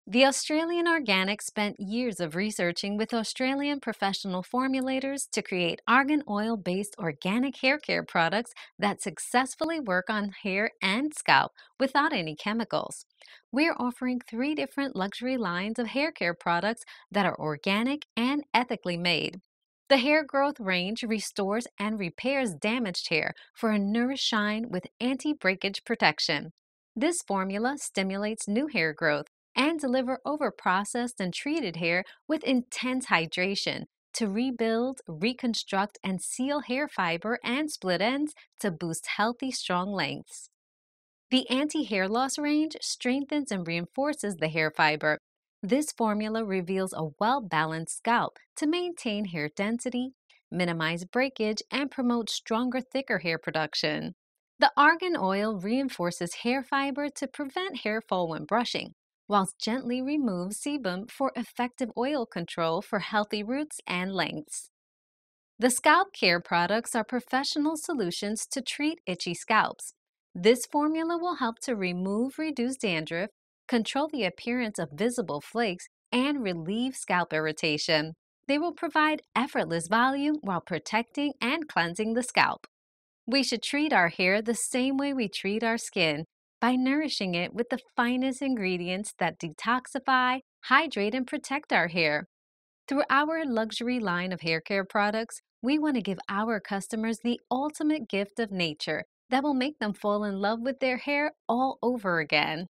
The Australian Organic spent years of researching with Australian professional formulators to create argan oil based organic hair care products that successfully work on hair and scalp without any chemicals. We're offering three different luxury lines of hair care products that are organic and ethically made. The hair growth range restores and repairs damaged hair for a nourished shine with anti breakage protection. This formula stimulates new hair growth and deliver over processed and treated hair with intense hydration to rebuild, reconstruct, and seal hair fiber and split ends to boost healthy, strong lengths. The anti hair loss range strengthens and reinforces the hair fiber. This formula reveals a well balanced scalp to maintain hair density, minimize breakage, and promote stronger, thicker hair production. The argan oil reinforces hair fiber to prevent hair fall when brushing, whilst gently removes sebum for effective oil control for healthy roots and lengths. The scalp care products are professional solutions to treat itchy scalps. This formula will help to remove reduced dandruff, control the appearance of visible flakes, and relieve scalp irritation. They will provide effortless volume while protecting and cleansing the scalp. We should treat our hair the same way we treat our skin by nourishing it with the finest ingredients that detoxify, hydrate, and protect our hair. Through our luxury line of hair care products, we want to give our customers the ultimate gift of nature that will make them fall in love with their hair all over again.